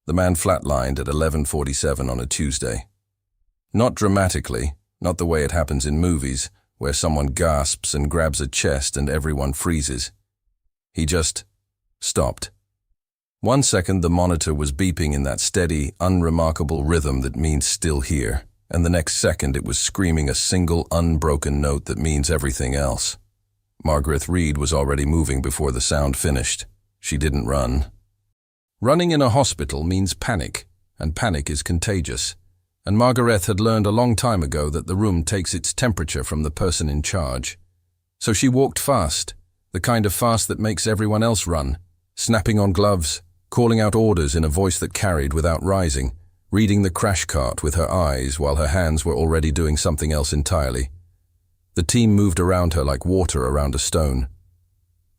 The man flatlined at 11:47 on a Tuesday. Not dramatically, not the way it happens in movies, where someone gasps and grabs a chest and everyone freezes. He just stopped. 1 second the monitor was beeping in that steady, unremarkable rhythm that means still here, and the next second it was screaming a single unbroken note that means everything else. Margaret Reed was already moving before the sound finished. She didn't run. Running in a hospital means panic, and panic is contagious. And Margaret had learned a long time ago that the room takes its temperature from the person in charge. So she walked fast, the kind of fast that makes everyone else run, snapping on gloves, calling out orders in a voice that carried without rising, reading the crash cart with her eyes while her hands were already doing something else entirely. The team moved around her like water around a stone.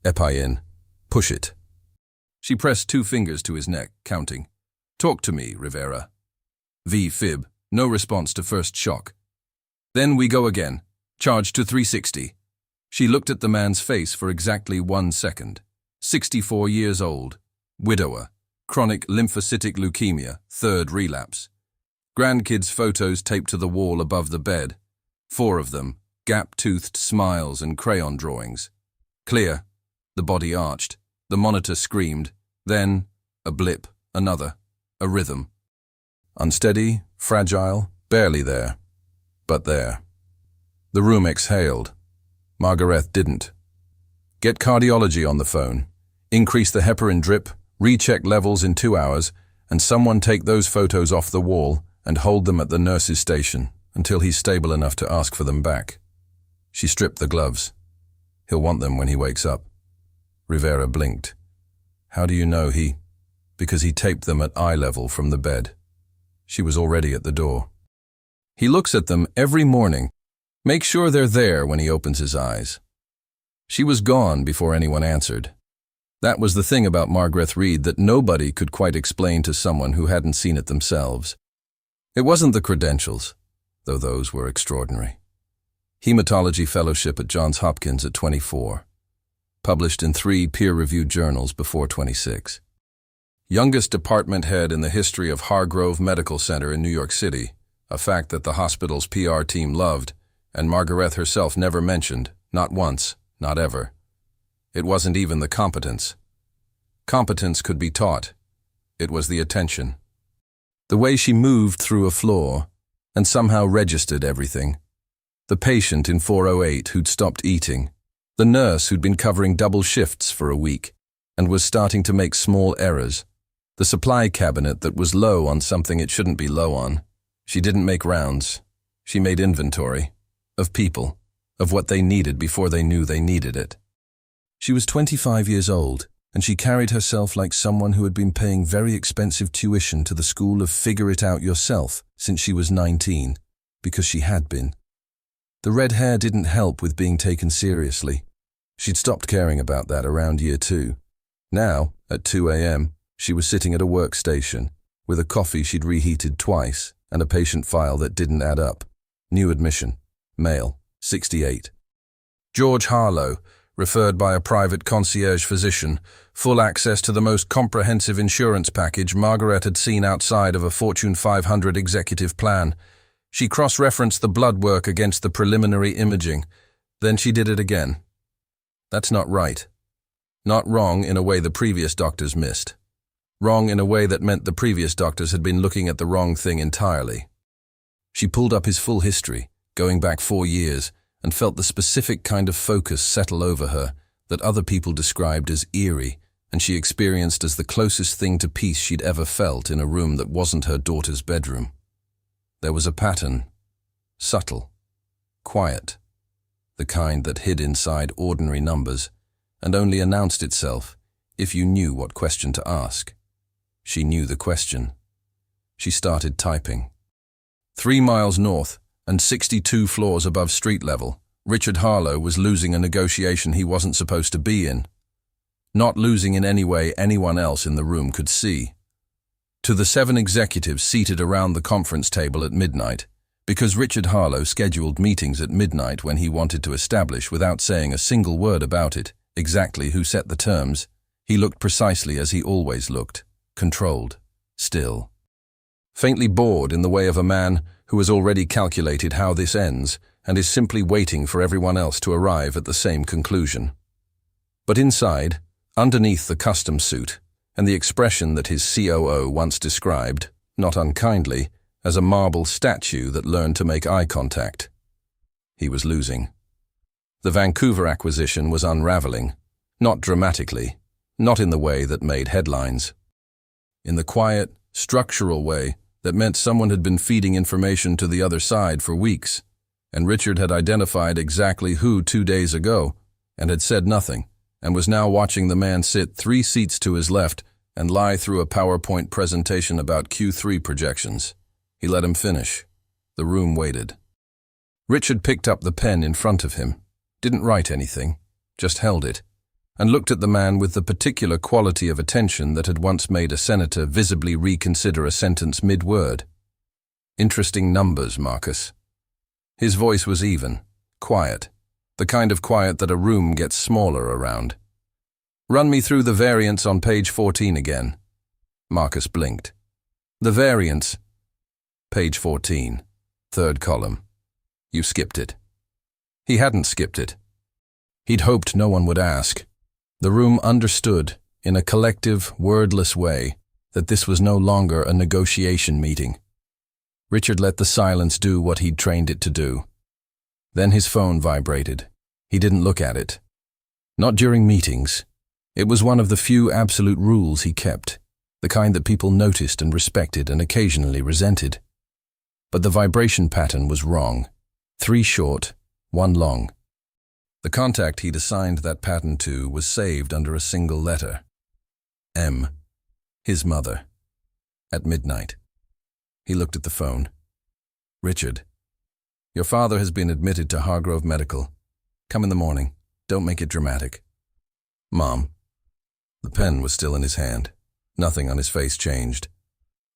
Epi in. Push it. She pressed 2 fingers to his neck, counting. Talk to me, Rivera. V. Fib. No response to first shock. Then we go again. Charge to 360. She looked at the man's face for exactly 1 second. 64 years old. Widower. Chronic lymphocytic leukemia. 3rd relapse. Grandkids' photos taped to the wall above the bed. 4 of them. Gap-toothed smiles and crayon drawings. Clear. The body arched. The monitor screamed. Then, a blip. Another. A rhythm. Unsteady, fragile, barely there. But there. The room exhaled. Margaret didn't. Get cardiology on the phone. Increase the heparin drip, recheck levels in 2 hours, and someone take those photos off the wall and hold them at the nurse's station until he's stable enough to ask for them back. She stripped the gloves. He'll want them when he wakes up. Rivera blinked. How do you know Because he taped them at eye level from the bed. She was already at the door. He looks at them every morning. Make sure they're there when he opens his eyes. She was gone before anyone answered. That was the thing about Margaret Reed that nobody could quite explain to someone who hadn't seen it themselves. It wasn't the credentials, though those were extraordinary. Hematology fellowship at Johns Hopkins at 24. Published in 3 peer-reviewed journals before 26. Youngest department head in the history of Hargrove Medical Center in New York City, a fact that the hospital's PR team loved, and Margaret herself never mentioned, not once, not ever. It wasn't even the competence. Competence could be taught. It was the attention. The way she moved through a floor, and somehow registered everything. The patient in 408 who'd stopped eating. The nurse who'd been covering double shifts for a week, and was starting to make small errors. The supply cabinet that was low on something it shouldn't be low on. She didn't make rounds. She made inventory. Of people. Of what they needed before they knew they needed it. She was 25 years old, and she carried herself like someone who had been paying very expensive tuition to the school of figure it out yourself since she was 19, because she had been. The red hair didn't help with being taken seriously. She'd stopped caring about that around year 2. Now, at 2 a.m., she was sitting at a workstation, with a coffee she'd reheated twice, and a patient file that didn't add up. New admission. Male. 68. George Harlow, referred by a private concierge physician, full access to the most comprehensive insurance package Margaret had seen outside of a Fortune 500 executive plan. She cross-referenced the blood work against the preliminary imaging. Then she did it again. That's not right. Not wrong in a way the previous doctors missed. Wrong in a way that meant the previous doctors had been looking at the wrong thing entirely. She pulled up his full history, going back 4 years, and felt the specific kind of focus settle over her that other people described as eerie, and she experienced as the closest thing to peace she'd ever felt in a room that wasn't her daughter's bedroom. There was a pattern, subtle, quiet, the kind that hid inside ordinary numbers and only announced itself if you knew what question to ask. She knew the question. She started typing. 3 miles north and 62 floors above street level, Richard Harlow was losing a negotiation he wasn't supposed to be in. Not losing in any way anyone else in the room could see. To the 7 executives seated around the conference table at midnight, because Richard Harlow scheduled meetings at midnight when he wanted to establish, without saying a single word about it, exactly who set the terms, he looked precisely as he always looked, controlled, still. Faintly bored in the way of a man who has already calculated how this ends and is simply waiting for everyone else to arrive at the same conclusion. But inside, underneath the custom suit, and the expression that his COO once described, not unkindly, as a marble statue that learned to make eye contact, he was losing. The Vancouver acquisition was unraveling, not dramatically, not in the way that made headlines. In the quiet, structural way that meant someone had been feeding information to the other side for weeks, and Richard had identified exactly who 2 days ago, and had said nothing, and was now watching the man sit 3 seats to his left and lie through a PowerPoint presentation about Q3 projections. He let him finish. The room waited. Richard picked up the pen in front of him, didn't write anything, just held it, and looked at the man with the particular quality of attention that had once made a senator visibly reconsider a sentence mid-word. Interesting numbers, Marcus. His voice was even, quiet, the kind of quiet that a room gets smaller around. Run me through the variance on page 14 again. Marcus blinked. The variance. Page 14, 3rd column. You skipped it. He hadn't skipped it. He'd hoped no one would ask. The room understood, in a collective, wordless way, that this was no longer a negotiation meeting. Richard let the silence do what he'd trained it to do. Then his phone vibrated. He didn't look at it. Not during meetings. It was one of the few absolute rules he kept, the kind that people noticed and respected and occasionally resented. But the vibration pattern was wrong. 3 short, 1 long. The contact he'd assigned that pattern to was saved under a single letter. M. His mother. At midnight. He looked at the phone. Richard, your father has been admitted to Hargrove Medical. Come in the morning. Don't make it dramatic. Mom. The pen was still in his hand. Nothing on his face changed.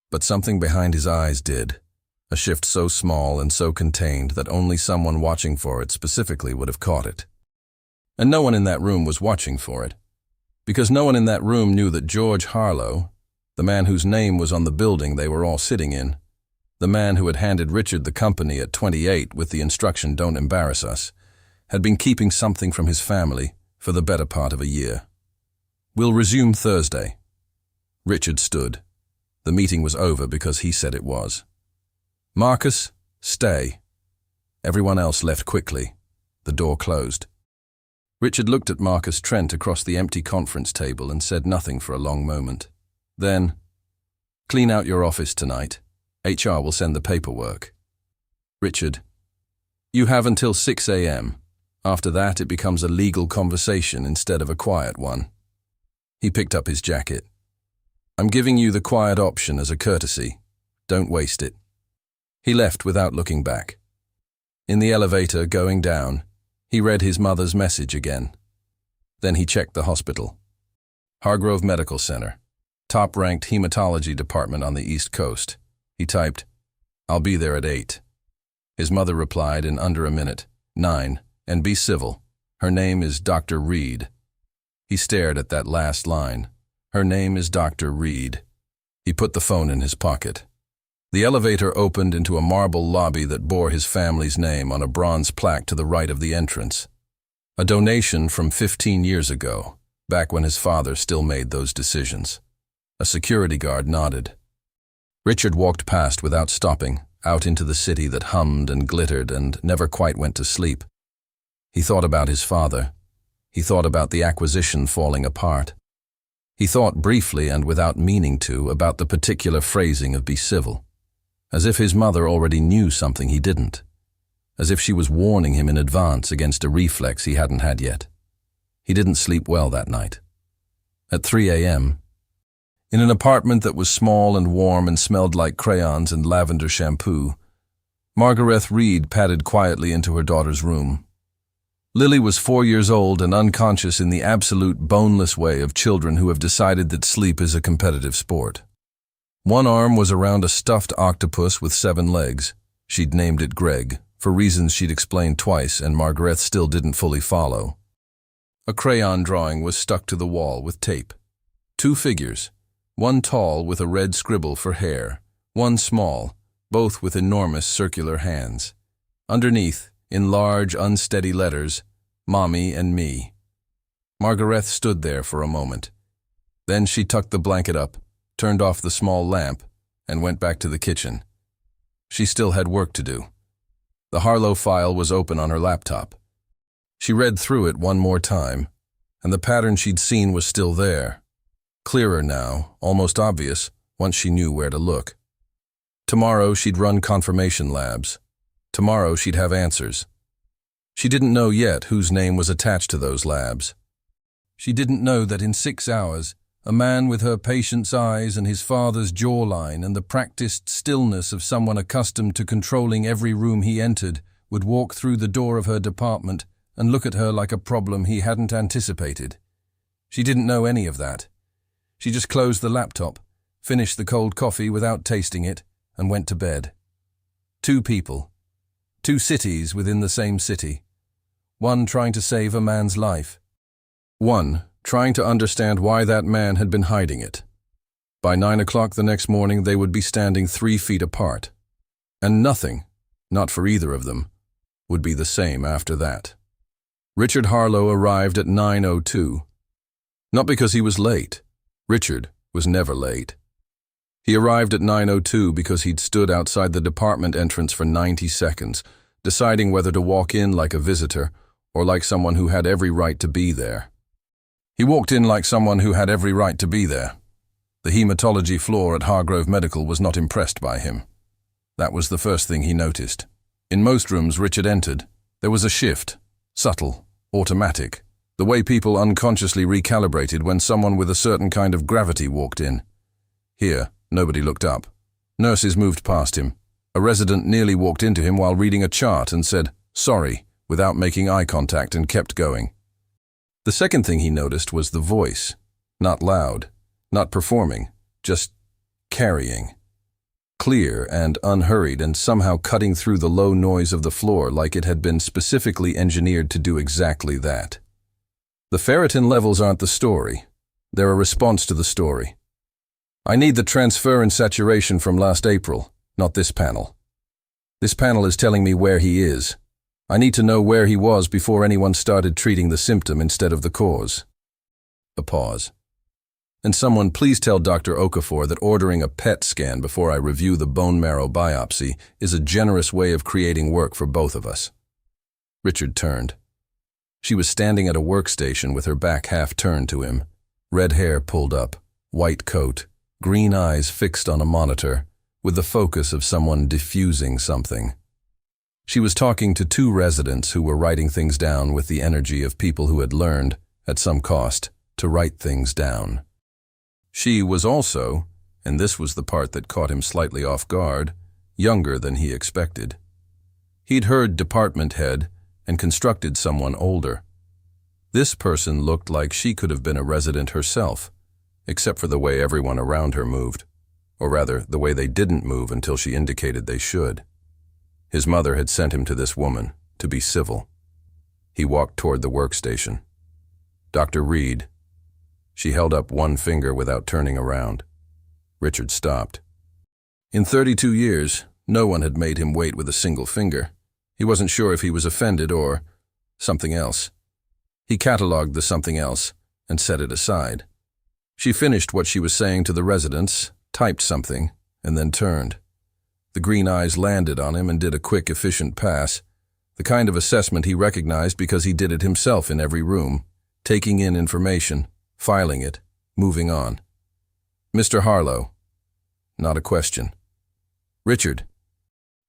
But something behind his eyes did. A shift so small and so contained that only someone watching for it specifically would have caught it. And no one in that room was watching for it, because no one in that room knew that George Harlow, the man whose name was on the building they were all sitting in, the man who had handed Richard the company at 28 with the instruction, "Don't embarrass us," had been keeping something from his family for the better part of a year. We'll resume Thursday. Richard stood. The meeting was over because he said it was. Marcus, stay. Everyone else left quickly. The door closed. Richard looked at Marcus Trent across the empty conference table and said nothing for a long moment. Then, clean out your office tonight. HR will send the paperwork. Richard, you have until 6 a.m. After that, it becomes a legal conversation instead of a quiet one. He picked up his jacket. I'm giving you the quiet option as a courtesy. Don't waste it. He left without looking back. In the elevator going down, he read his mother's message again. Then he checked the hospital. Hargrove Medical Center, top-ranked hematology department on the East Coast. He typed, I'll be there at 8. His mother replied in under a minute, 9, and be civil. Her name is Dr. Reed. He stared at that last line. Her name is Dr. Reed. He put the phone in his pocket. The elevator opened into a marble lobby that bore his family's name on a bronze plaque to the right of the entrance. A donation from 15 years ago, back when his father still made those decisions. A security guard nodded. Richard walked past without stopping, out into the city that hummed and glittered and never quite went to sleep. He thought about his father. He thought about the acquisition falling apart. He thought briefly and without meaning to about the particular phrasing of be civil. As if his mother already knew something he didn't. As if she was warning him in advance against a reflex he hadn't had yet. He didn't sleep well that night. At 3 a.m., in an apartment that was small and warm and smelled like crayons and lavender shampoo, Margaret Reed padded quietly into her daughter's room. Lily was 4 years old and unconscious in the absolute boneless way of children who have decided that sleep is a competitive sport. One arm was around a stuffed octopus with 7 legs. She'd named it Greg, for reasons she'd explained twice and Margaret still didn't fully follow. A crayon drawing was stuck to the wall with tape. 2 figures, One tall with a red scribble for hair, one small, both with enormous circular hands. Underneath, in large, unsteady letters, Mommy and Me. Margaret stood there for a moment. Then she tucked the blanket up, turned off the small lamp, and went back to the kitchen. She still had work to do. The Harlow file was open on her laptop. She read through it one more time, and the pattern she'd seen was still there. Clearer now, almost obvious, once she knew where to look. Tomorrow she'd run confirmation labs. Tomorrow she'd have answers. She didn't know yet whose name was attached to those labs. She didn't know that in 6 hours, a man with her patient's eyes and his father's jawline and the practiced stillness of someone accustomed to controlling every room he entered would walk through the door of her department and look at her like a problem he hadn't anticipated. She didn't know any of that. She just closed the laptop, finished the cold coffee without tasting it, and went to bed. 2 people. 2 cities within the same city. One trying to save a man's life. One trying to understand why that man had been hiding it. By 9 o'clock the next morning they would be standing 3 feet apart. And nothing, not for either of them, would be the same after that. Richard Harlow arrived at 9:02. Not because he was late. Richard was never late. He arrived at 9:02 because he'd stood outside the department entrance for 90 seconds, deciding whether to walk in like a visitor or like someone who had every right to be there. He walked in like someone who had every right to be there. The hematology floor at Hargrove Medical was not impressed by him. That was the first thing he noticed. In most rooms Richard entered, there was a shift, subtle, automatic, the way people unconsciously recalibrated when someone with a certain kind of gravity walked in. Here, nobody looked up. Nurses moved past him. A resident nearly walked into him while reading a chart and said, "Sorry," without making eye contact and kept going. The second thing he noticed was the voice. Not loud, not performing, just carrying. Clear and unhurried and somehow cutting through the low noise of the floor like it had been specifically engineered to do exactly that. The ferritin levels aren't the story. They're a response to the story. I need the transfer and saturation from last April, not this panel. This panel is telling me where he is. I need to know where he was before anyone started treating the symptom instead of the cause. A pause. And someone please tell Dr. Okafor that ordering a PET scan before I review the bone marrow biopsy is a generous way of creating work for both of us. Richard turned. She was standing at a workstation with her back half turned to him, red hair pulled up, white coat, green eyes fixed on a monitor, with the focus of someone diffusing something. She was talking to 2 residents who were writing things down with the energy of people who had learned, at some cost, to write things down. She was also, and this was the part that caught him slightly off guard, younger than he expected. He'd heard department head and constructed someone older. This person looked like she could have been a resident herself, except for the way everyone around her moved, or rather, the way they didn't move until she indicated they should. His mother had sent him to this woman, to be civil. He walked toward the workstation. Dr. Reed. She held up one finger without turning around. Richard stopped. In 32 years, no one had made him wait with a single finger. He wasn't sure if he was offended or something else. He catalogued the something else and set it aside. She finished what she was saying to the residents, typed something, and then turned. The green eyes landed on him and did a quick, efficient pass, the kind of assessment he recognized because he did it himself in every room, taking in information, filing it, moving on. Mr. Harlow. Not a question. Richard.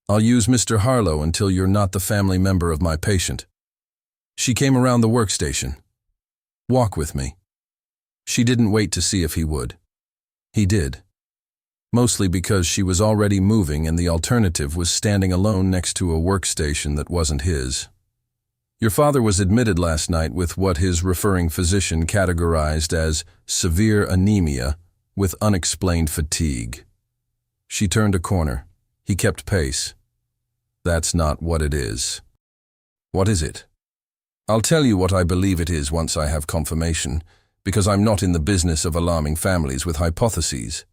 I'll use Mr. Harlow until you're not the family member of my patient. She came around the workstation. Walk with me. She didn't wait to see if he would. He did. Mostly because she was already moving and the alternative was standing alone next to a workstation that wasn't his. Your father was admitted last night with what his referring physician categorized as severe anemia with unexplained fatigue. She turned a corner. He kept pace. That's not what it is. What is it? I'll tell you what I believe it is once I have confirmation, because I'm not in the business of alarming families with hypotheses.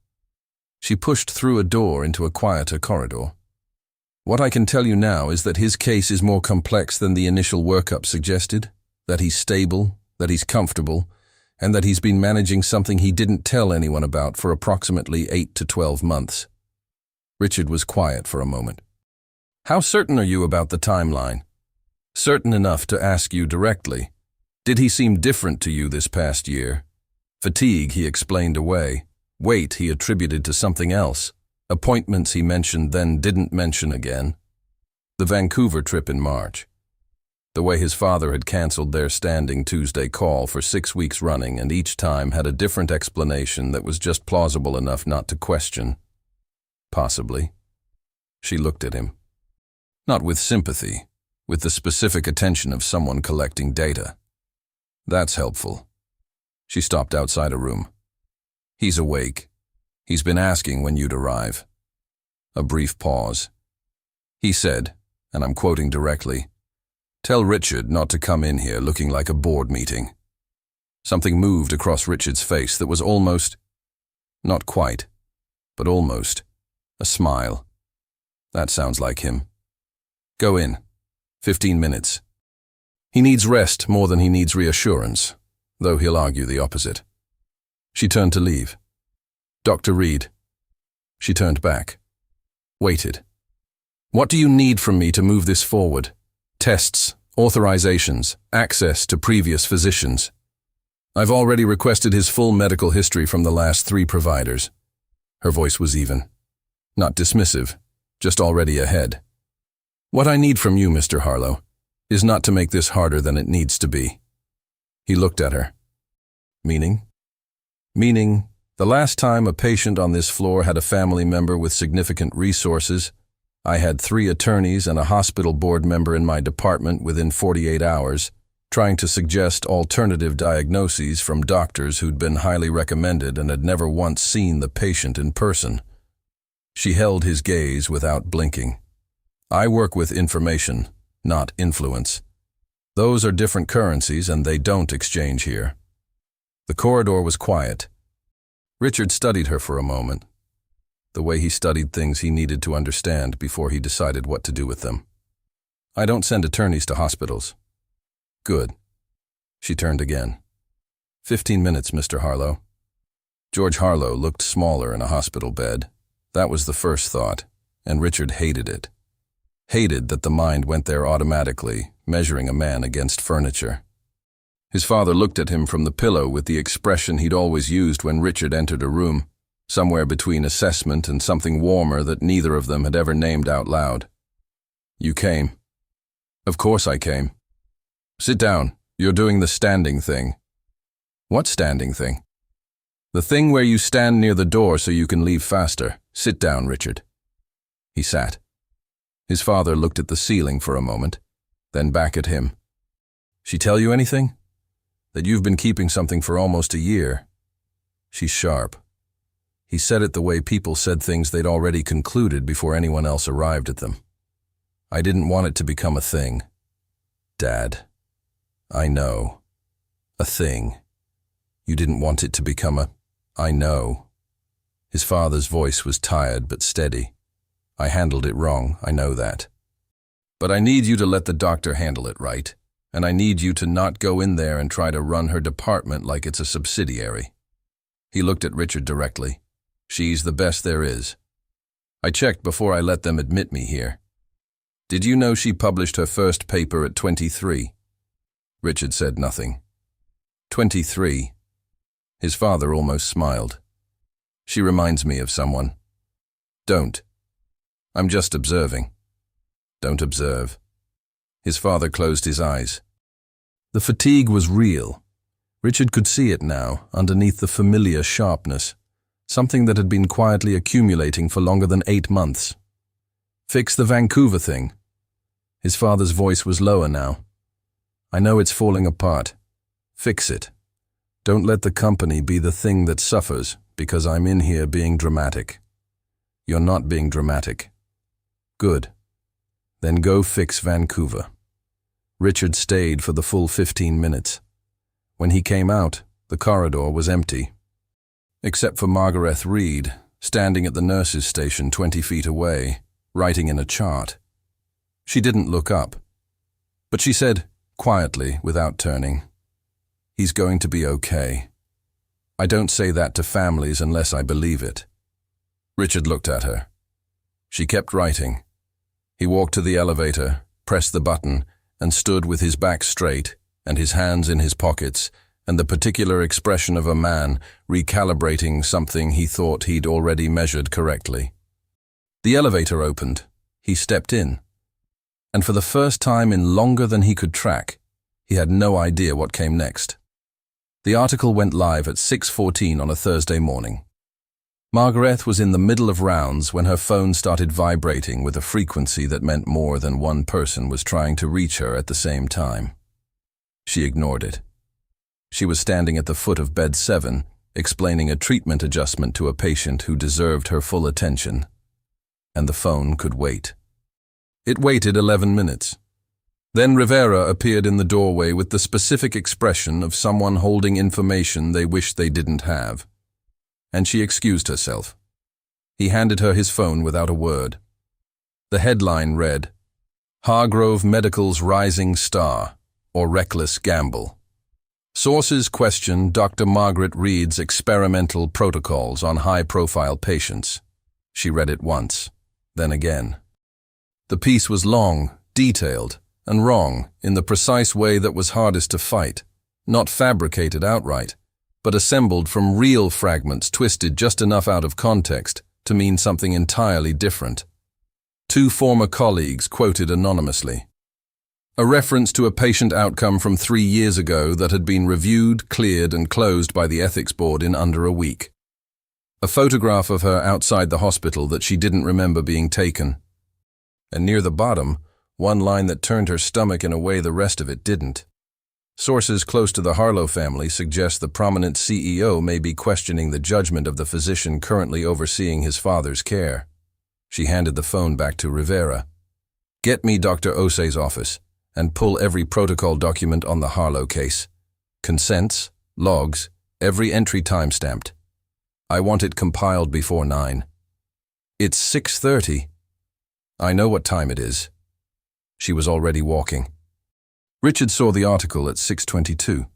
She pushed through a door into a quieter corridor. What I can tell you now is that his case is more complex than the initial workup suggested, that he's stable, that he's comfortable, and that he's been managing something he didn't tell anyone about for approximately 8 to 12 months. Richard was quiet for a moment. How certain are you about the timeline? Certain enough to ask you directly. Did he seem different to you this past year? Fatigue he explained away. Weight he attributed to something else. Appointments he mentioned then didn't mention again. The Vancouver trip in March. The way his father had cancelled their standing Tuesday call for 6 weeks running, and each time had a different explanation that was just plausible enough not to question. Possibly. She looked at him. Not with sympathy, with the specific attention of someone collecting data. That's helpful. She stopped outside a room. He's awake. He's been asking when you'd arrive. A brief pause. He said, and I'm quoting directly, "Tell Richard not to come in here looking like a board meeting." Something moved across Richard's face that was almost, not quite, but almost, a smile. That sounds like him. Go in. 15 minutes. He needs rest more than he needs reassurance, though he'll argue the opposite. She turned to leave. Dr. Reed. She turned back. Waited. What do you need from me to move this forward? Tests, authorizations, access to previous physicians. I've already requested his full medical history from the last 3 providers. Her voice was even. Not dismissive, just already ahead. What I need from you, Mr. Harlow, is not to make this harder than it needs to be. He looked at her. Meaning? Meaning, the last time a patient on this floor had a family member with significant resources, I had 3 attorneys and a hospital board member in my department within 48 hours, trying to suggest alternative diagnoses from doctors who'd been highly recommended and had never once seen the patient in person. She held his gaze without blinking. I work with information, not influence. Those are different currencies and they don't exchange here. The corridor was quiet. Richard studied her for a moment, the way he studied things he needed to understand before he decided what to do with them. I don't send attorneys to hospitals. Good. She turned again. 15 minutes, Mr. Harlow. George Harlow looked smaller in a hospital bed. That was the first thought, and Richard hated it. Hated that the mind went there automatically, measuring a man against furniture. His father looked at him from the pillow with the expression he'd always used when Richard entered a room, somewhere between assessment and something warmer that neither of them had ever named out loud. You came. Of course I came. Sit down. You're doing the standing thing. What standing thing? The thing where you stand near the door so you can leave faster. Sit down, Richard. He sat. His father looked at the ceiling for a moment, then back at him. She tell you anything? That you've been keeping something for almost a year. She's sharp. He said it the way people said things they'd already concluded before anyone else arrived at them. I didn't want it to become a thing. Dad. I know. A thing. You didn't want it to become a... I know. His father's voice was tired but steady. I handled it wrong, I know that. But I need you to let the doctor handle it right. And I need you to not go in there and try to run her department like it's a subsidiary. He looked at Richard directly. She's the best there is. I checked before I let them admit me here. Did you know she published her first paper at 23? Richard said nothing. 23. His father almost smiled. She reminds me of someone. Don't. I'm just observing. Don't observe. His father closed his eyes. The fatigue was real. Richard could see it now, underneath the familiar sharpness, something that had been quietly accumulating for longer than 8 months. Fix the Vancouver thing. His father's voice was lower now. I know it's falling apart. Fix it. Don't let the company be the thing that suffers because I'm in here being dramatic. You're not being dramatic. Good. Then go fix Vancouver. Richard stayed for the full 15 minutes. When he came out, The corridor was empty, except for Margaret Reed, standing at the nurse's station 20 feet away, writing in a chart. She didn't look up, but she said, quietly, without turning, "He's going to be okay. I don't say that to families unless I believe it." Richard looked at her. She kept writing. He walked to the elevator, pressed the button, and stood with his back straight and his hands in his pockets, and the particular expression of a man recalibrating something he thought he'd already measured correctly. The elevator opened. He stepped in. And for the first time in longer than he could track, he had no idea what came next. The article went live at 6:14 on a Thursday morning. Margaret was in the middle of rounds when her phone started vibrating with a frequency that meant more than one person was trying to reach her at the same time. She ignored it. She was standing at the foot of bed 7, explaining a treatment adjustment to a patient who deserved her full attention. And the phone could wait. It waited 11 minutes. Then Rivera appeared in the doorway with the specific expression of someone holding information they wished they didn't have. And she excused herself. He handed her his phone without a word. The headline read, "Hargrove Medical's Rising Star, or Reckless Gamble. Sources question Dr. Margaret Reed's experimental protocols on high-profile patients." She read it once, then again. The piece was long, detailed, and wrong in the precise way that was hardest to fight, not fabricated outright, but assembled from real fragments twisted just enough out of context to mean something entirely different. 2 former colleagues quoted anonymously. A reference to a patient outcome from 3 years ago that had been reviewed, cleared, and closed by the ethics board in under a week. A photograph of her outside the hospital that she didn't remember being taken. And near the bottom, one line that turned her stomach in a way the rest of it didn't. Sources close to the Harlow family suggest the prominent CEO may be questioning the judgment of the physician currently overseeing his father's care. She handed the phone back to Rivera. "Get me Dr. Osei's office and pull every protocol document on the Harlow case. Consents, logs, every entry time-stamped. I want it compiled before 9. It's 6:30. I know what time it is." She was already walking. Richard saw the article at 6:22.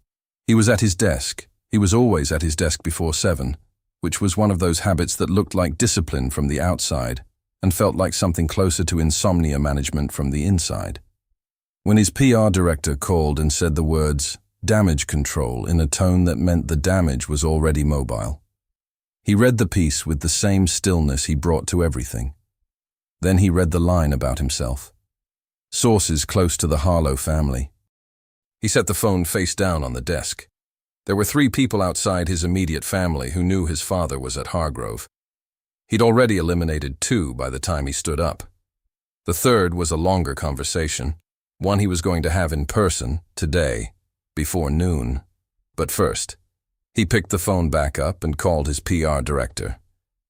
He was at his desk. He was always at his desk before 7, which was one of those habits that looked like discipline from the outside and felt like something closer to insomnia management from the inside. When his PR director called and said the words, "damage control," in a tone that meant the damage was already mobile, he read the piece with the same stillness he brought to everything. Then he read the line about himself. Sources close to the Harlow family. He set the phone face down on the desk. There were 3 people outside his immediate family who knew his father was at Hargrove. He'd already eliminated 2 by the time he stood up. The third was a longer conversation, one he was going to have in person, today, before noon. But first, he picked the phone back up and called his PR director.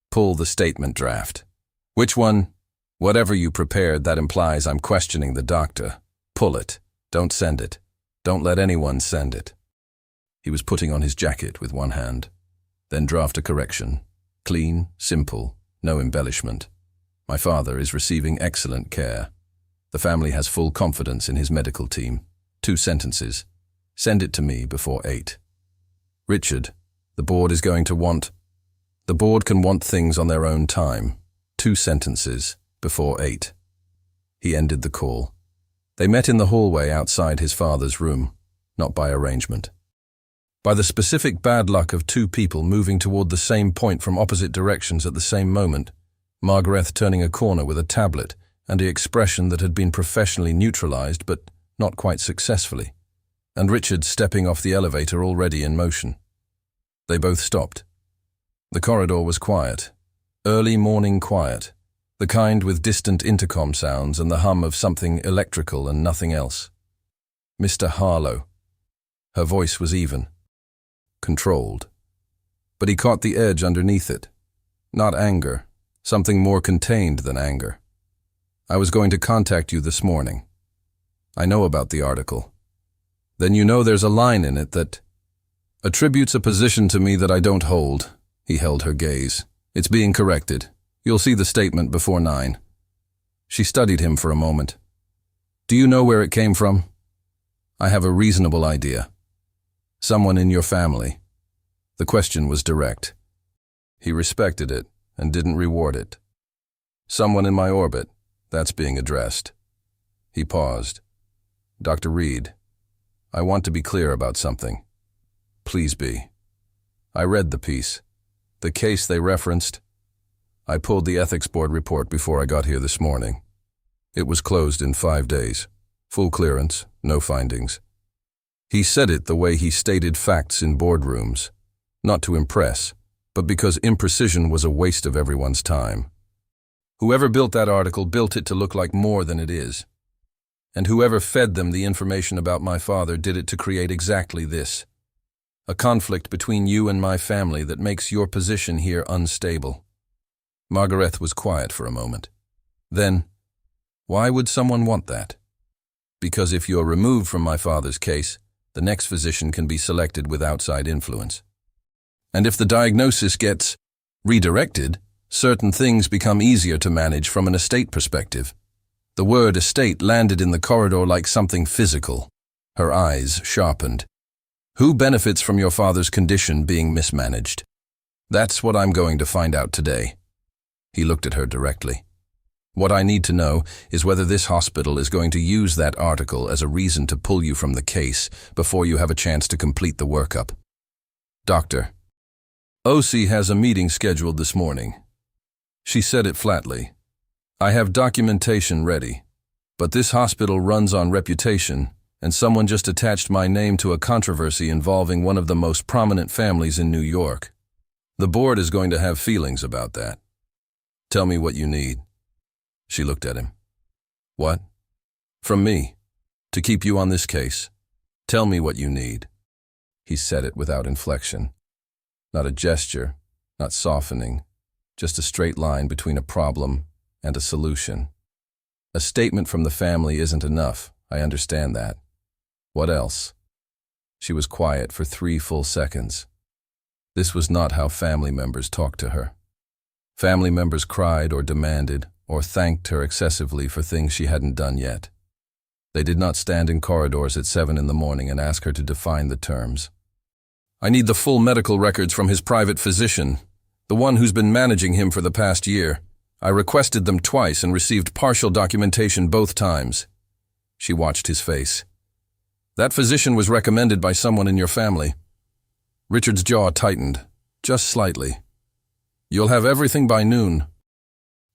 "Pull the statement draft." "Which one?" "Whatever you prepared that implies I'm questioning the doctor. Pull it. Don't send it. Don't let anyone send it." He was putting on his jacket with one hand. Then draft a correction. Clean, simple, no embellishment. "My father is receiving excellent care. The family has full confidence in his medical team. 2 sentences. Send it to me before 8. "Richard, the board is going to want... The board can want things on their own time. 2 sentences before 8. He ended the call. They met in the hallway outside his father's room, not by arrangement. By the specific bad luck of 2 people moving toward the same point from opposite directions at the same moment, Margaret turning a corner with a tablet and the expression that had been professionally neutralized but not quite successfully, and Richard stepping off the elevator already in motion. They both stopped. The corridor was quiet, early morning quiet, the kind with distant intercom sounds and the hum of something electrical and nothing else. "Mr. Harlow." Her voice was even, controlled. But he caught the edge underneath it. Not anger, something more contained than anger. "I was going to contact you this morning. I know about the article. Then you know there's a line in it that..." Attributes a position to me that I don't hold. He held her gaze. It's being corrected. You'll see the statement before 9. She studied him for a moment. Do you know where it came from? I have a reasonable idea. Someone in your family. The question was direct. He respected it and didn't reward it. Someone in my orbit. That's being addressed. He paused. Dr. Reed, I want to be clear about something. Please be. I read the piece. The case they referenced. I pulled the ethics board report before I got here this morning. It was closed in 5 days. Full clearance, no findings. He said it the way he stated facts in boardrooms. Not to impress, but because imprecision was a waste of everyone's time. Whoever built that article built it to look like more than it is. And whoever fed them the information about my father did it to create exactly this. A conflict between you and my family that makes your position here unstable. Margaret was quiet for a moment. Then, why would someone want that? Because if you're removed from my father's case, the next physician can be selected with outside influence. And if the diagnosis gets redirected, certain things become easier to manage from an estate perspective. The word estate landed in the corridor like something physical. Her eyes sharpened. Who benefits from your father's condition being mismanaged? That's what I'm going to find out today. He looked at her directly. What I need to know is whether this hospital is going to use that article as a reason to pull you from the case before you have a chance to complete the workup. Doctor, OC has a meeting scheduled this morning. She said it flatly. I have documentation ready, but this hospital runs on reputation, and someone just attached my name to a controversy involving one of the most prominent families in New York. The board is going to have feelings about that. Tell me what you need. She looked at him. What? From me. To keep you on this case. Tell me what you need. He said it without inflection. Not a gesture, not softening, just a straight line between a problem and a solution. A statement from the family isn't enough, I understand that. What else? She was quiet for 3 full seconds. This was not how family members talked to her. Family members cried or demanded or thanked her excessively for things she hadn't done yet. They did not stand in corridors at 7 in the morning and ask her to define the terms. I need the full medical records from his private physician, the one who's been managing him for the past year. I requested them twice and received partial documentation both times. She watched his face. That physician was recommended by someone in your family. Richard's jaw tightened, just slightly. You'll have everything by noon.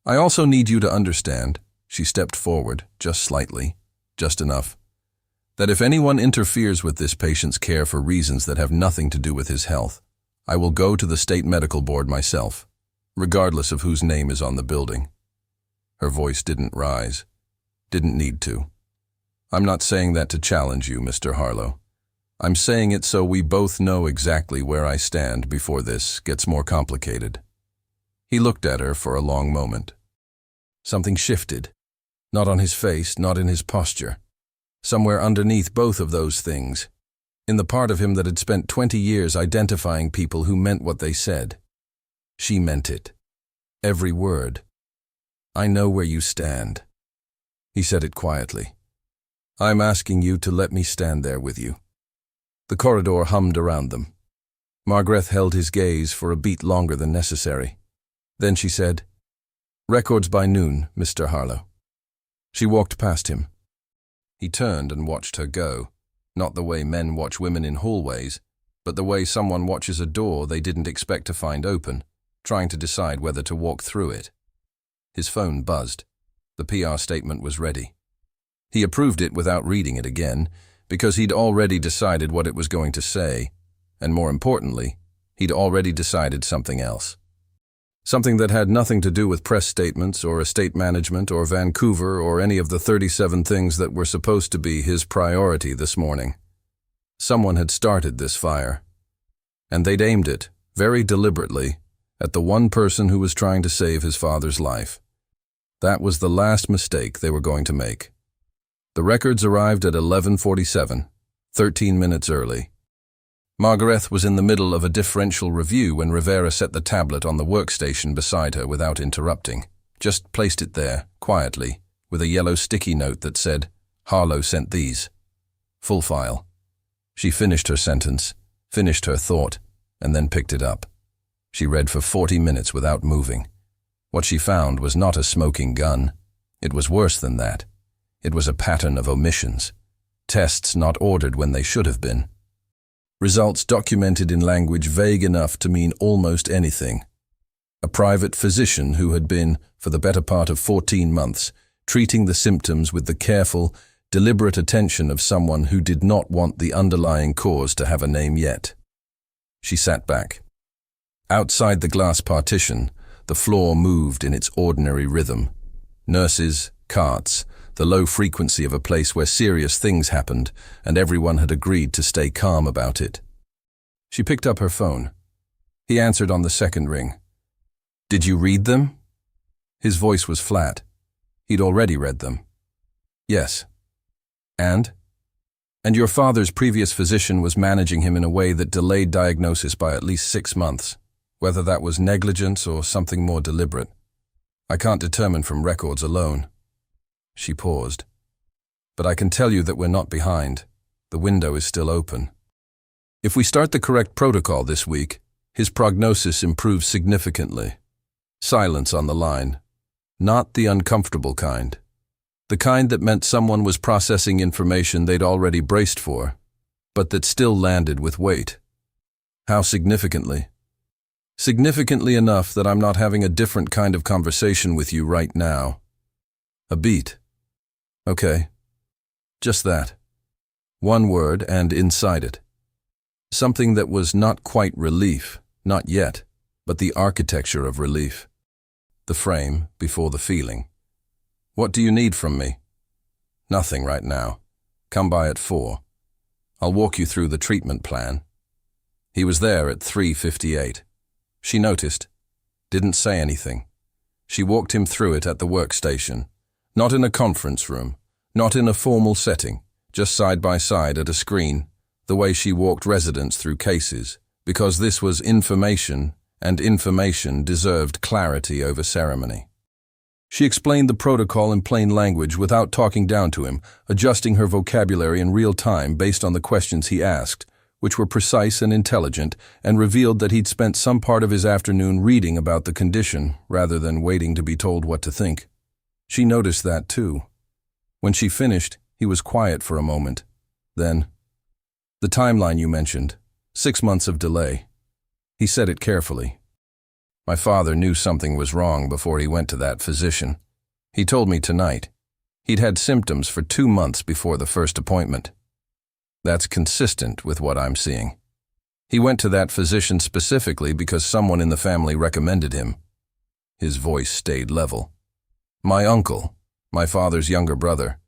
I also need you to understand, she stepped forward, just slightly, just enough, that if anyone interferes with this patient's care for reasons that have nothing to do with his health, I will go to the state medical board myself, regardless of whose name is on the building. Her voice didn't rise, didn't need to. I'm not saying that to challenge you, Mr. Harlow. I'm saying it so we both know exactly where I stand before this gets more complicated. He looked at her for a long moment. Something shifted, not on his face, not in his posture. Somewhere underneath both of those things, in the part of him that had spent 20 years identifying people who meant what they said. She meant it. Every word. I know where you stand. He said it quietly. I'm asking you to let me stand there with you. The corridor hummed around them. Margaret held his gaze for a beat longer than necessary. Then she said, Records by noon, Mr. Harlow. She walked past him. He turned and watched her go, not the way men watch women in hallways, but the way someone watches a door they didn't expect to find open, trying to decide whether to walk through it. His phone buzzed. The PR statement was ready. He approved it without reading it again, because he'd already decided what it was going to say, and more importantly, he'd already decided something else. Something that had nothing to do with press statements or estate management or Vancouver or any of the 37 things that were supposed to be his priority this morning. Someone had started this fire, and they'd aimed it, very deliberately, at the one person who was trying to save his father's life. That was the last mistake they were going to make. The records arrived at 11:47, 13 minutes early. Margaret was in the middle of a differential review when Rivera set the tablet on the workstation beside her without interrupting. Just placed it there, quietly, with a yellow sticky note that said, "Harlow sent these." Full file. She finished her sentence, finished her thought, and then picked it up. She read for 40 minutes without moving. What she found was not a smoking gun. It was worse than that. It was a pattern of omissions. Tests not ordered when they should have been. Results documented in language vague enough to mean almost anything. A private physician who had been, for the better part of 14 months, treating the symptoms with the careful, deliberate attention of someone who did not want the underlying cause to have a name yet. She sat back. Outside the glass partition, the floor moved in its ordinary rhythm. Nurses, carts, the low frequency of a place where serious things happened, and everyone had agreed to stay calm about it. She picked up her phone. He answered on the second ring. "Did you read them?" His voice was flat. He'd already read them. "Yes." "And?" "And your father's previous physician was managing him in a way that delayed diagnosis by at least 6 months, whether that was negligence or something more deliberate. I can't determine from records alone." She paused. "But I can tell you that we're not behind. The window is still open. If we start the correct protocol this week, his prognosis improves significantly." Silence on the line. Not the uncomfortable kind. The kind that meant someone was processing information they'd already braced for, but that still landed with weight. "How significantly?" "Significantly enough that I'm not having a different kind of conversation with you right now." "A beat." "Okay. Just that. One word and inside it. Something that was not quite relief, not yet, but the architecture of relief. The frame before the feeling. What do you need from me?" "Nothing right now. Come by at 4. I'll walk you through the treatment plan." He was there at 3:58. She noticed. Didn't say anything. She walked him through it at the workstation. Not in a conference room, not in a formal setting, just side by side at a screen, the way she walked residents through cases, because this was information, and information deserved clarity over ceremony. She explained the protocol in plain language without talking down to him, adjusting her vocabulary in real time based on the questions he asked, which were precise and intelligent, and revealed that he'd spent some part of his afternoon reading about the condition rather than waiting to be told what to think. She noticed that too. When she finished, he was quiet for a moment. Then, "The timeline you mentioned, 6 months of delay." He said it carefully. "My father knew something was wrong before he went to that physician. He told me tonight. He'd had symptoms for 2 months before the first appointment. That's consistent with what I'm seeing. He went to that physician specifically because someone in the family recommended him." His voice stayed level. "My uncle, my father's younger brother,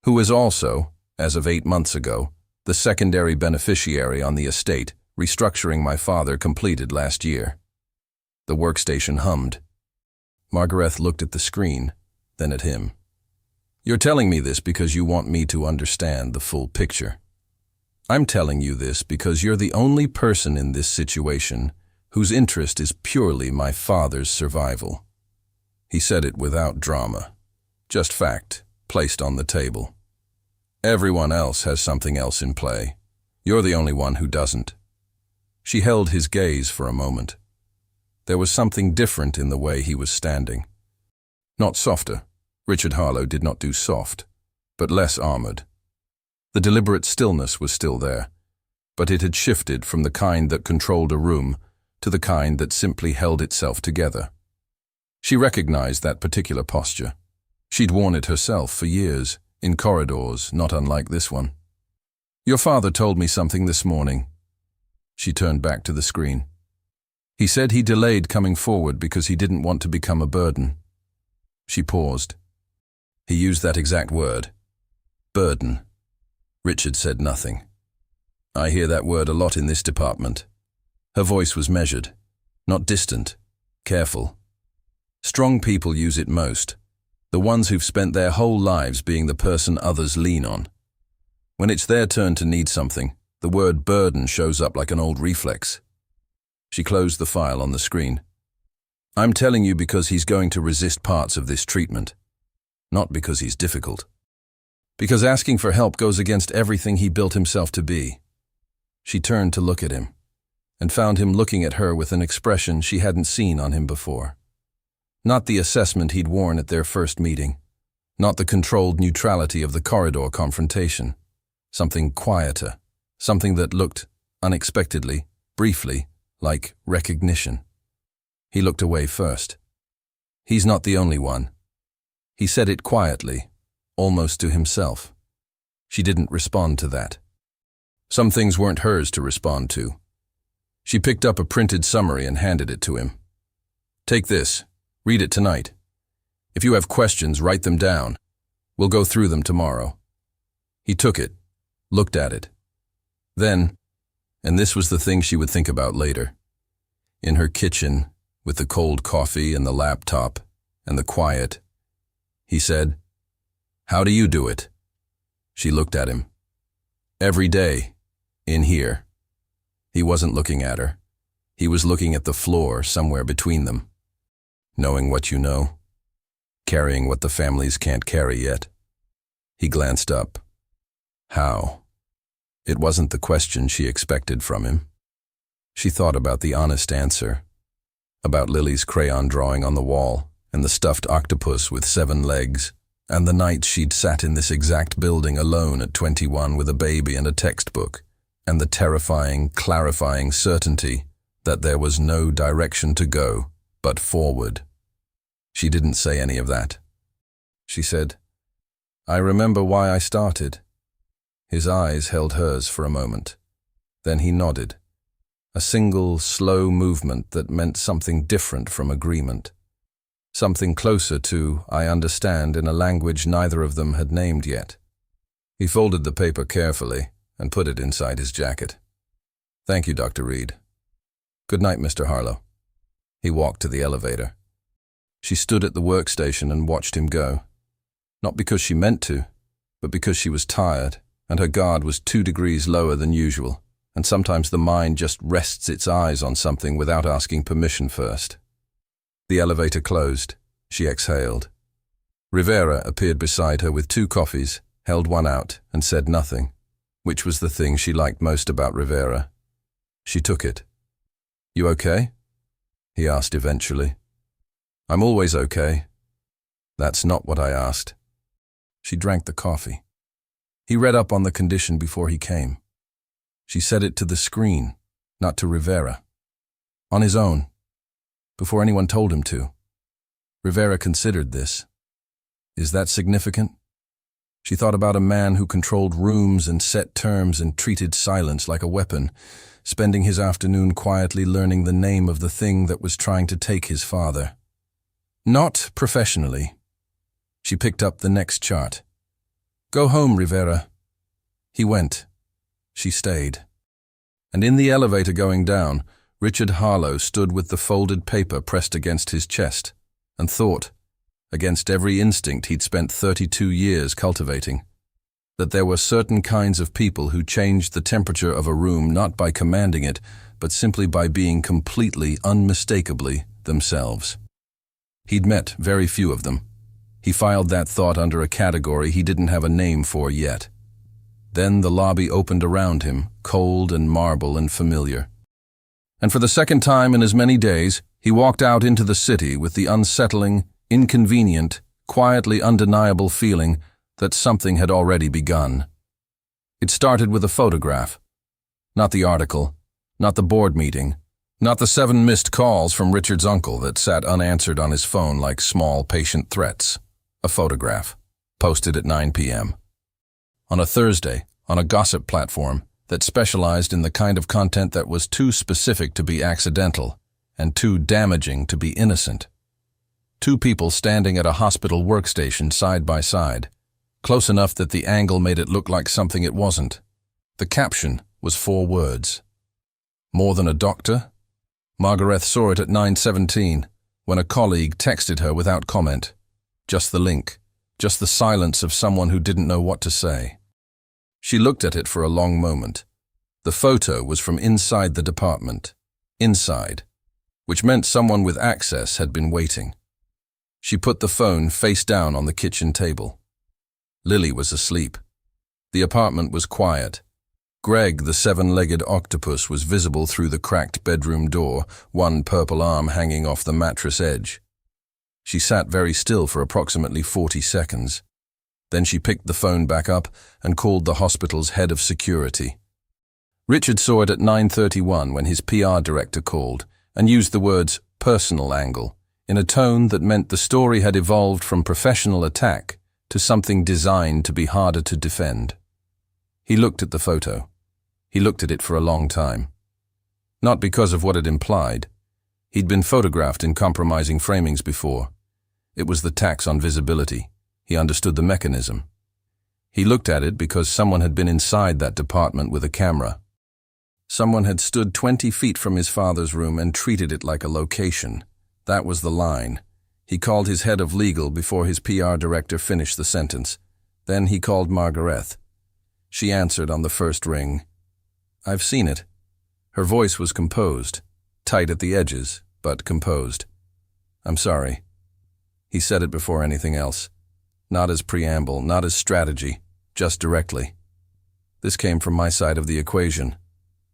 who is also, as of 8 months ago, the secondary beneficiary on the estate restructuring my father completed last year." The workstation hummed. Margaret looked at the screen, then at him. "You're telling me this because you want me to understand the full picture. I'm telling you this because you're the only person in this situation whose interest is purely my father's survival." He said it without drama, just fact, placed on the table. "Everyone else has something else in play. You're the only one who doesn't." She held his gaze for a moment. There was something different in the way he was standing. Not softer. Richard Harlow did not do soft, but less armored. The deliberate stillness was still there, but it had shifted from the kind that controlled a room to the kind that simply held itself together. She recognized that particular posture. She'd worn it herself for years, in corridors not unlike this one. "Your father told me something this morning." She turned back to the screen. "He said he delayed coming forward because he didn't want to become a burden." She paused. "He used that exact word. Burden." Richard said nothing. "I hear that word a lot in this department." Her voice was measured, not distant, careful. "Strong people use it most, the ones who've spent their whole lives being the person others lean on. When it's their turn to need something, The word burden shows up like an old reflex. She closed the file on the screen. I'm telling you because he's going to resist parts of this treatment. Not because he's difficult. Because asking for help goes against everything he built himself to be. She turned to look at him, and found him looking at her with an expression she hadn't seen on him before. Not the assessment he'd worn at their first meeting. Not the controlled neutrality of the corridor confrontation. Something quieter. Something that looked, unexpectedly, briefly, like recognition. He looked away first. He's not the only one. He said it quietly, almost to himself. She didn't respond to that. Some things weren't hers to respond to. She picked up a printed summary and handed it to him. Take this. Read it tonight. If you have questions, write them down. We'll go through them tomorrow. He took it, looked at it. Then, and this was the thing she would think about later, in her kitchen, with the cold coffee and the laptop and the quiet, he said, "How do you do it?" She looked at him. "Every day, in here." He wasn't looking at her. He was looking at the floor somewhere between them. Knowing what you know. Carrying what the families can't carry yet. He glanced up. How? It wasn't the question she expected from him. She thought about the honest answer. About Lily's crayon drawing on the wall, and the stuffed octopus with 7 legs, and the nights she'd sat in this exact building alone at 21 with a baby and a textbook, and the terrifying, clarifying certainty that there was no direction to go but forward. She didn't say any of that. She said, "I remember why I started." His eyes held hers for a moment. Then he nodded. A single, slow movement that meant something different from agreement. Something closer to, "I understand," in a language neither of them had named yet. He folded the paper carefully and put it inside his jacket. "Thank you, Dr. Reed." "Good night, Mr. Harlow." He walked to the elevator. She stood at the workstation and watched him go. Not because she meant to, but because she was tired, and her guard was 2 degrees lower than usual, and sometimes the mind just rests its eyes on something without asking permission first. The elevator closed. She exhaled. Rivera appeared beside her with 2 coffees, held one out, and said nothing, which was the thing she liked most about Rivera. She took it. "You okay?" he asked eventually. "I'm always okay." "That's not what I asked." She drank the coffee. He read up on the condition before he came. She said it to the screen, not to Rivera. On his own, before anyone told him to. Rivera considered this. Is that significant? She thought about a man who controlled rooms and set terms and treated silence like a weapon, spending his afternoon quietly learning the name of the thing that was trying to take his father. Not professionally. She picked up the next chart. "Go home, Rivera." He went. She stayed. And in the elevator going down, Richard Harlow stood with the folded paper pressed against his chest, and thought, against every instinct he'd spent 32 years cultivating, that there were certain kinds of people who changed the temperature of a room not by commanding it, but simply by being completely, unmistakably themselves. He'd met very few of them. He filed that thought under a category he didn't have a name for yet. Then the lobby opened around him, cold and marble and familiar. And for the second time in as many days, he walked out into the city with the unsettling, inconvenient, quietly undeniable feeling that something had already begun. It started with a photograph. Not the article, not the board meeting, not the 7 missed calls from Richard's uncle that sat unanswered on his phone like small, patient threats. A photograph, posted at 9 p.m. On a Thursday, on a gossip platform that specialized in the kind of content that was too specific to be accidental and too damaging to be innocent. 2 people standing at a hospital workstation side by side, close enough that the angle made it look like something it wasn't. The caption was 4 words. More than a doctor? Margaret saw it at 9:17 when a colleague texted her without comment. Just the link, just the silence of someone who didn't know what to say. She looked at it for a long moment, The photo was from inside the department. Inside. Which meant someone with access had been waiting. She put the phone face down on the kitchen table. Lily was asleep. The apartment was quiet. Greg, the seven-legged octopus, was visible through the cracked bedroom door, one purple arm hanging off the mattress edge. She sat very still for approximately 40 seconds. Then she picked the phone back up and called the hospital's head of security. Richard saw it at 9:31 when his PR director called and used the words "personal angle" in a tone that meant the story had evolved from professional attack to something designed to be harder to defend. He looked at the photo. He looked at it for a long time. Not because of what it implied. He'd been photographed in compromising framings before. It was the tax on visibility. He understood the mechanism. He looked at it because someone had been inside that department with a camera. Someone had stood 20 feet from his father's room and treated it like a location. That was the line. He called his head of legal before his PR director finished the sentence. Then he called Margaret. She answered on the first ring. "I've seen it." Her voice was composed, tight at the edges, but composed. "I'm sorry." He said it before anything else. Not as preamble, not as strategy, just directly. "This came from my side of the equation.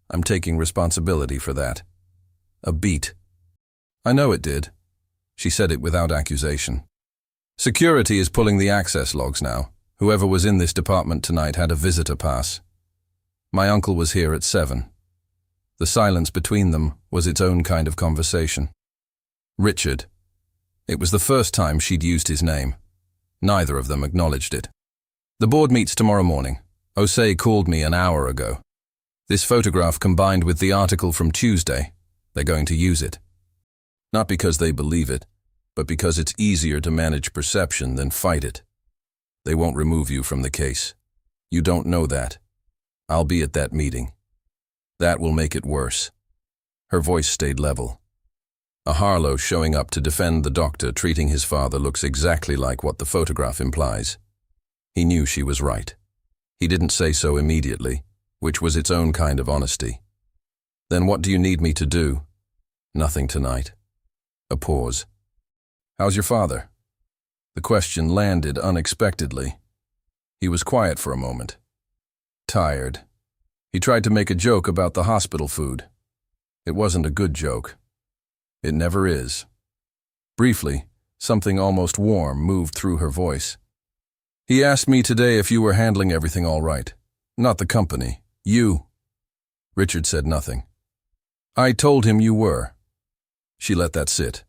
I'm taking responsibility for that." A beat. "I know it did." She said it without accusation. "Security is pulling the access logs now. Whoever was in this department tonight had a visitor pass. My uncle was here at 7. The silence between them was its own kind of conversation. Richard. It was the first time she'd used his name. Neither of them acknowledged it. "The board meets tomorrow morning. Osei called me an hour ago. This photograph combined with the article from Tuesday, they're going to use it. Not because they believe it, but because it's easier to manage perception than fight it. They won't remove you from the case. You don't know that. I'll be at that meeting. That will make it worse." Her voice stayed level. A Harlow showing up to defend the doctor treating his father looks exactly like what the photograph implies. He knew she was right. He didn't say so immediately, which was its own kind of honesty. "Then what do you need me to do?" "Nothing tonight." A pause. "How's your father?" The question landed unexpectedly. He was quiet for a moment. "Tired." He tried to make a joke about the hospital food. It wasn't a good joke. It never is. Briefly, something almost warm moved through her voice. "He asked me today if you were handling everything all right. Not the company. You." Richard said nothing. "I told him you were." She let that sit.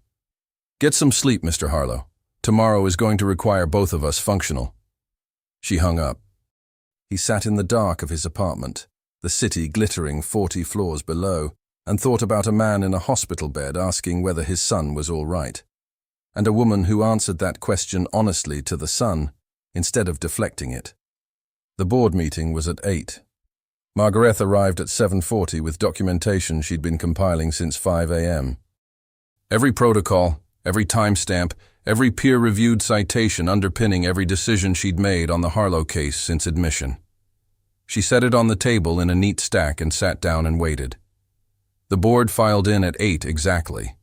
"Get some sleep, Mr. Harlow. Tomorrow is going to require both of us functional." She hung up. He sat in the dark of his apartment, the city glittering 40 floors below, and thought about a man in a hospital bed asking whether his son was all right, and a woman who answered that question honestly to the son instead of deflecting it. The board meeting was at 8. Margaret arrived at 7:40 with documentation she'd been compiling since 5 a.m. Every protocol, every timestamp, every peer-reviewed citation underpinning every decision she'd made on the Harlow case since admission. She set it on the table in a neat stack and sat down and waited. The board filed in at 8 exactly.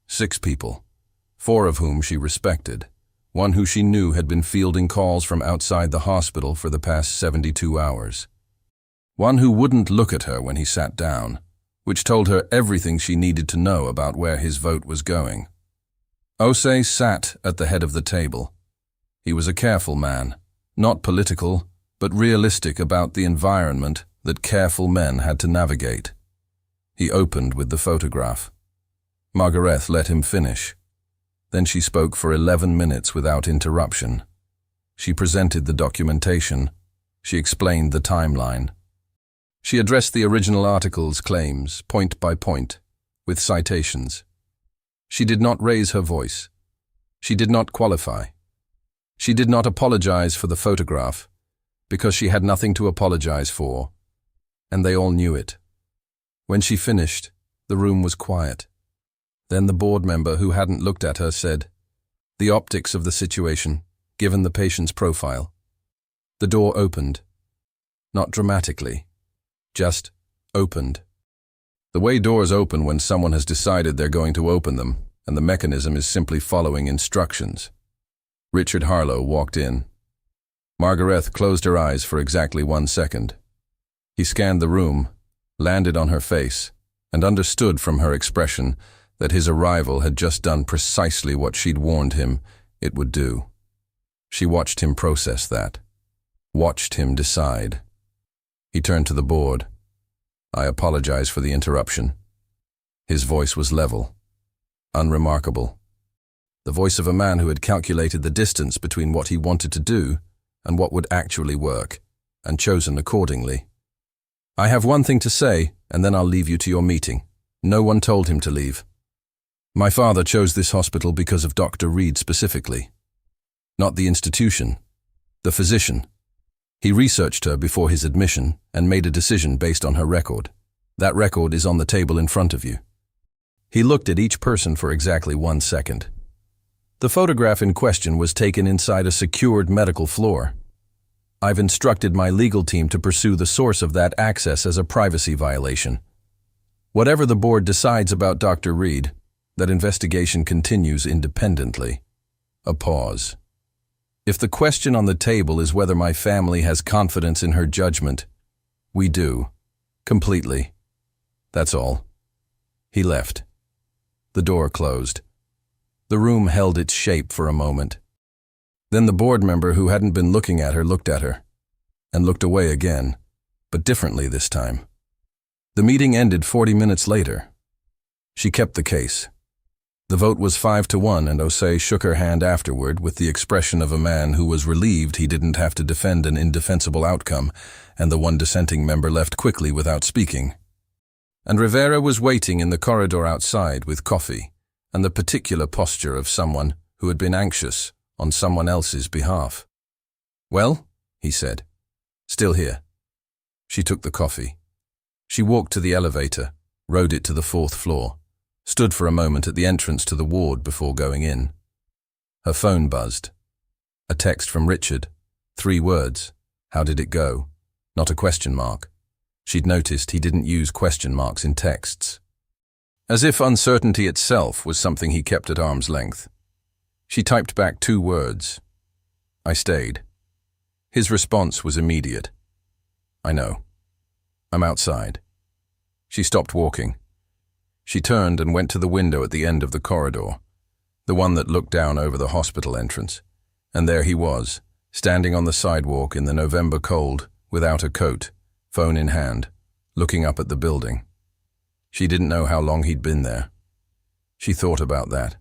6 people, 4 of whom she respected, one who she knew had been fielding calls from outside the hospital for the past 72 hours. One who wouldn't look at her when he sat down, which told her everything she needed to know about where his vote was going. Osei sat at the head of the table. He was a careful man, not political, but realistic about the environment that careful men had to navigate. He opened with the photograph. Margaret let him finish. Then she spoke for 11 minutes without interruption. She presented the documentation. She explained the timeline. She addressed the original article's claims, point by point, with citations. She did not raise her voice. She did not qualify. She did not apologize for the photograph, because she had nothing to apologize for, and they all knew it. When she finished, the room was quiet. Then the board member who hadn't looked at her said, "The optics of the situation, given the patient's profile." The door opened. Not dramatically, just Opened. The way doors open when someone has decided they're going to open them, and the mechanism is simply following instructions. Richard Harlow walked in. Margaret closed her eyes for exactly 1 second. He scanned the room, landed on her face, and understood from her expression that his arrival had just done precisely what she'd warned him it would do. She watched him process that, watched him decide. He turned to the board. "I apologize for the interruption." His voice was level, unremarkable. The voice of a man who had calculated the distance between what he wanted to do and what would actually work, and chosen accordingly. "I have one thing to say, and then I'll leave you to your meeting." No one told him to leave. "My father chose this hospital because of Dr. Reed specifically. Not the institution, the physician. He researched her before his admission and made a decision based on her record. That record is on the table in front of you." He looked at each person for exactly 1 second. The photograph in question was taken inside a secured medical floor. "I've instructed my legal team to pursue the source of that access as a privacy violation. Whatever the board decides about Dr. Reed, that investigation continues independently." A pause. "If the question on the table is whether my family has confidence in her judgment, we do. Completely. That's all." He left. The door closed. The room held its shape for a moment. Then the board member who hadn't been looking at her looked at her, and looked away again, but differently this time. The meeting ended 40 minutes later. She kept the case. The vote was 5-1, and Osei shook her hand afterward with the expression of a man who was relieved he didn't have to defend an indefensible outcome, and the one dissenting member left quickly without speaking. And Rivera was waiting in the corridor outside with coffee, and the particular posture of someone who had been anxious on someone else's behalf. "Well?" he said. "Still here." She took the coffee. She walked to the elevator, rode it to the 4th floor, stood for a moment at the entrance to the ward before going in. Her phone buzzed. A text from Richard. 3 words. How did it go? Not a question mark. She'd noticed he didn't use question marks in texts. As if uncertainty itself was something he kept at arm's length. She typed back 2 words. "I stayed." His response was immediate. "I know. I'm outside." She stopped walking. She turned and went to the window at the end of the corridor, the one that looked down over the hospital entrance, and there he was, standing on the sidewalk in the November cold, without a coat, phone in hand, looking up at the building. She didn't know how long he'd been there. She thought about that.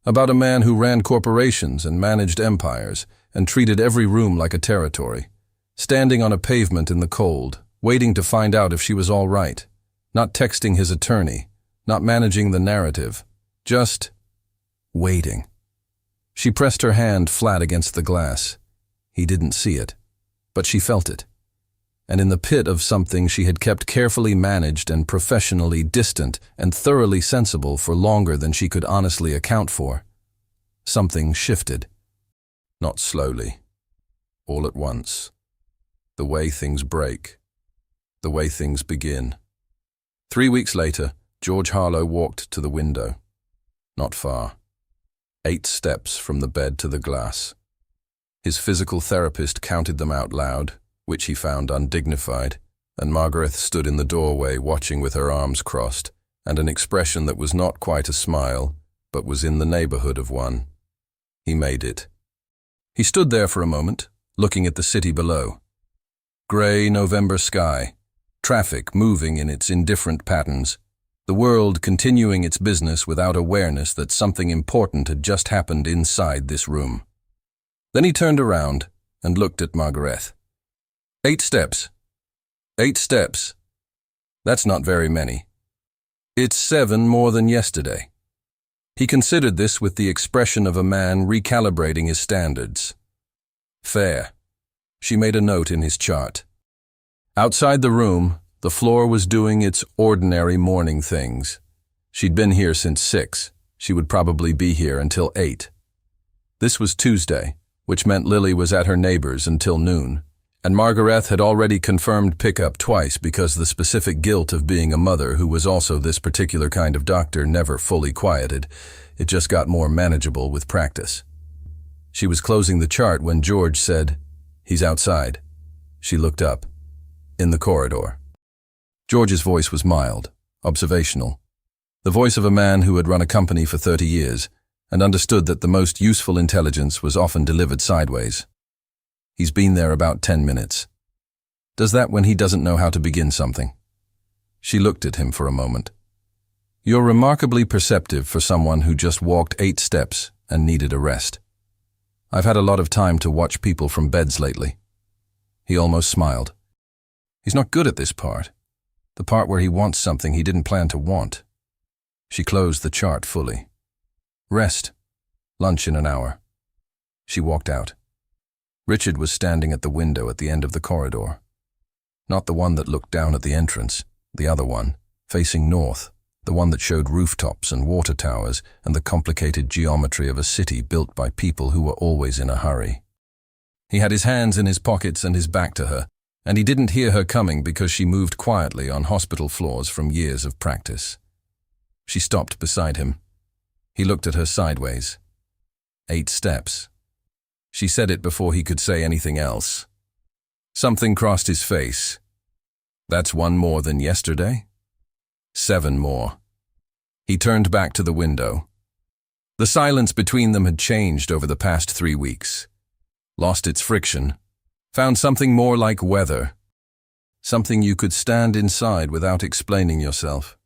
About a man who ran corporations and managed empires and treated every room like a territory, standing on a pavement in the cold, waiting to find out if she was all right, not texting his attorney, not managing the narrative, just waiting. She pressed her hand flat against the glass. He didn't see it, but she felt it. And in the pit of something she had kept carefully managed and professionally distant and thoroughly sensible for longer than she could honestly account for, something shifted. Not slowly, all at once. The way things break, the way things begin. 3 weeks later, George Harlow walked to the window. Not far. 8 steps from the bed to the glass. His physical therapist counted them out loud, which he found undignified, and Margaret stood in the doorway watching with her arms crossed, and an expression that was not quite a smile, but was in the neighborhood of one. He made it. He stood there for a moment, looking at the city below. Gray November sky, traffic moving in its indifferent patterns, the world continuing its business without awareness that something important had just happened inside this room. Then he turned around and looked at Margaret. 8 steps. 8 steps. That's not very many. It's 7 more than yesterday. He considered this with the expression of a man recalibrating his standards. Fair. She made a note in his chart. Outside the room, the floor was doing its ordinary morning things. She'd been here since 6. She would probably be here until 8. This was Tuesday, which meant Lily was at her neighbor's until noon, And Margaret had already confirmed pickup twice because the specific guilt of being a mother who was also this particular kind of doctor never fully quieted. It just got more manageable with practice. She was closing the chart when George said, "He's outside." She looked up. In the corridor. George's voice was mild, observational. The voice of a man who had run a company for 30 years and understood that the most useful intelligence was often delivered sideways. He's been there about 10 minutes. Does that when he doesn't know how to begin something. She looked at him for a moment. You're remarkably perceptive for someone who just walked 8 steps and needed a rest. I've had a lot of time to watch people from beds lately. He almost smiled. He's not good at this part. The part where he wants something he didn't plan to want. She closed the chart fully. Rest. Lunch in an hour. She walked out. Richard was standing at the window at the end of the corridor. Not the one that looked down at the entrance, the other one, facing north, the one that showed rooftops and water towers and the complicated geometry of a city built by people who were always in a hurry. He had his hands in his pockets and his back to her, and he didn't hear her coming because she moved quietly on hospital floors from years of practice. She stopped beside him. He looked at her sideways. 8 steps. She said it before he could say anything else. Something crossed his face. That's 1 more than yesterday? 7 more. He turned back to the window. The silence between them had changed over the past 3 weeks. Lost its friction. Found something more like weather. Something you could stand inside without explaining yourself.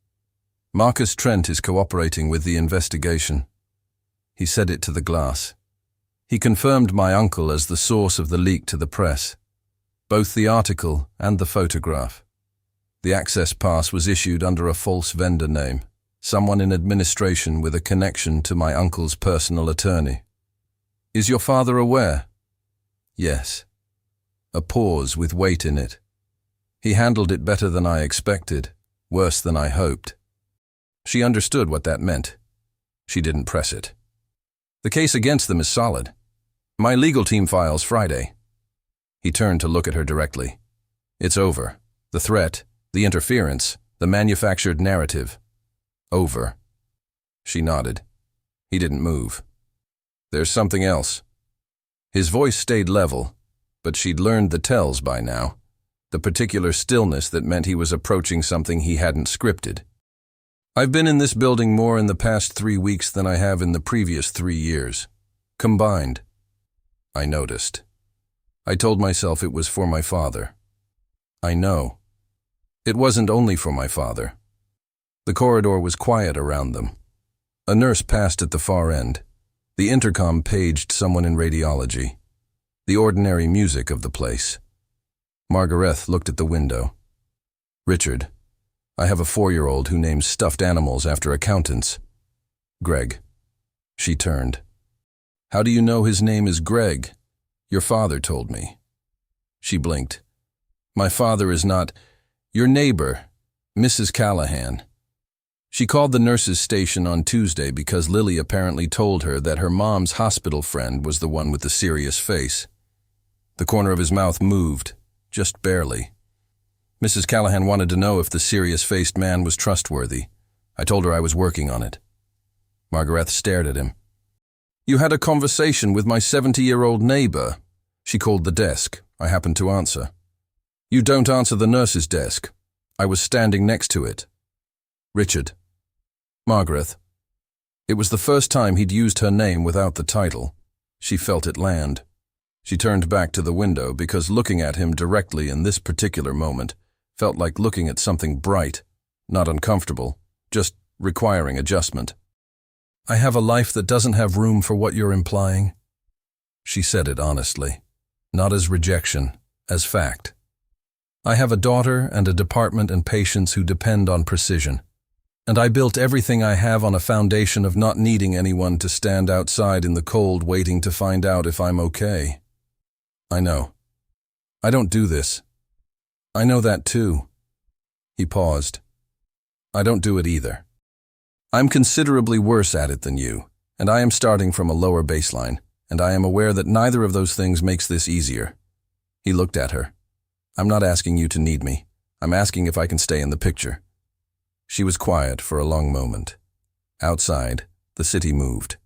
Marcus Trent is cooperating with the investigation. He said it to the glass. He confirmed my uncle as the source of the leak to the press. Both the article and the photograph. The access pass was issued under a false vendor name, someone in administration with a connection to my uncle's personal attorney. Is your father aware? Yes. A pause with weight in it. He handled it better than I expected, worse than I hoped. She understood what that meant. She didn't press it. The case against them is solid. My legal team files Friday. He turned to look at her directly. It's over. The threat, the interference, the manufactured narrative. Over. She nodded. He didn't move. There's something else. His voice stayed level, but she'd learned the tells by now. The particular stillness that meant he was approaching something he hadn't scripted. I've been in this building more in the past 3 weeks than I have in the previous 3 years. Combined. I noticed. I told myself it was for my father. I know. It wasn't only for my father. The corridor was quiet around them. A nurse passed at the far end. The intercom paged someone in radiology. The ordinary music of the place. Margaret looked at the window. Richard. I have a 4-year-old who names stuffed animals after accountants. Greg. She turned. How do you know his name is Greg? Your father told me. She blinked. My father is not... Your neighbor, Mrs. Callahan. She called the nurse's station on Tuesday because Lily apparently told her that her mom's hospital friend was the one with the serious face. The corner of his mouth moved, just barely. Mrs. Callahan wanted to know if the serious-faced man was trustworthy. I told her I was working on it. Margaret stared at him. You had a conversation with my 70-year-old neighbor. She called the desk. I happened to answer. You don't answer the nurse's desk. I was standing next to it. Richard. Margaret. It was the first time he'd used her name without the title. She felt it land. She turned back to the window because looking at him directly in this particular moment felt like looking at something bright, not uncomfortable, just requiring adjustment. I have a life that doesn't have room for what you're implying. She said it honestly, not as rejection, as fact. I have a daughter and a department and patients who depend on precision. And I built everything I have on a foundation of not needing anyone to stand outside in the cold waiting to find out if I'm okay. I know. I don't do this. I know that too. He paused. I don't do it either. I'm considerably worse at it than you, and I am starting from a lower baseline, and I am aware that neither of those things makes this easier. He looked at her. "I'm not asking you to need me. I'm asking if I can stay in the picture." She was quiet for a long moment. Outside, the city moved.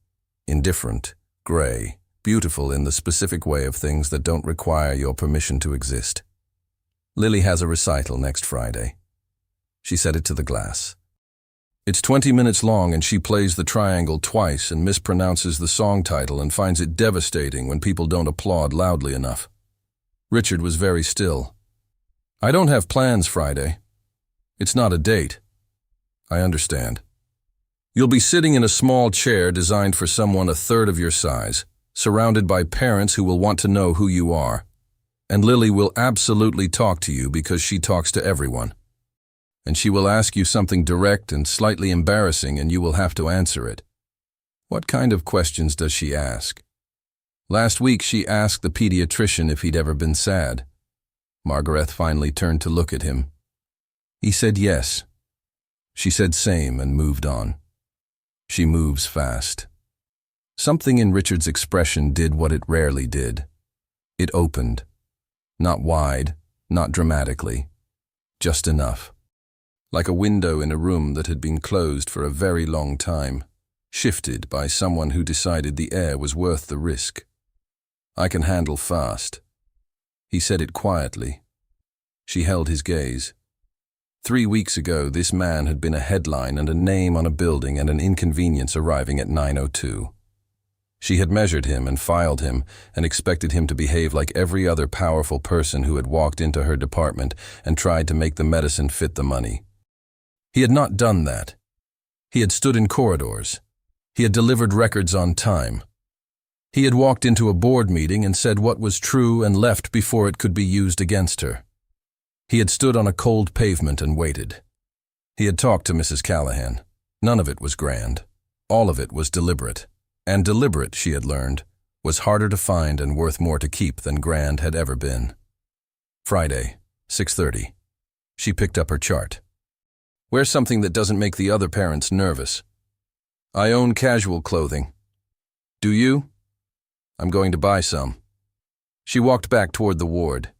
Indifferent, gray, beautiful in the specific way of things that don't require your permission to exist. "Lily has a recital next Friday." She said it to the glass. "It's 20 minutes long and she plays the triangle twice and mispronounces the song title and finds it devastating when people don't applaud loudly enough." Richard was very still. "I don't have plans Friday. It's not a date." "I understand. You'll be sitting in a small chair designed for someone a third of your size, surrounded by parents who will want to know who you are. And Lily will absolutely talk to you because she talks to everyone. And she will ask you something direct and slightly embarrassing and you will have to answer it." "What kind of questions does she ask?" "Last week she asked the pediatrician if he'd ever been sad." Margaret finally turned to look at him. He said yes. She said same and moved on. She moves fast. Something in Richard's expression did what it rarely did. It opened. Not wide, not dramatically. Just enough. Like a window in a room that had been closed for a very long time, shifted by someone who decided the air was worth the risk. "I can handle fast." He said it quietly. She held his gaze. 3 weeks ago, this man had been a headline and a name on a building and an inconvenience arriving at 9:02. She had measured him and filed him and expected him to behave like every other powerful person who had walked into her department and tried to make the medicine fit the money. He had not done that. He had stood in corridors. He had delivered records on time. He had walked into a board meeting and said what was true and left before it could be used against her. He had stood on a cold pavement and waited. He had talked to Mrs. Callahan. None of it was grand. All of it was deliberate. And deliberate, she had learned, was harder to find and worth more to keep than grand had ever been. Friday, 6:30. She picked up her chart. "Wear something that doesn't make the other parents nervous." "I own casual clothing." "Do you?" "I'm going to buy some." She walked back toward the ward.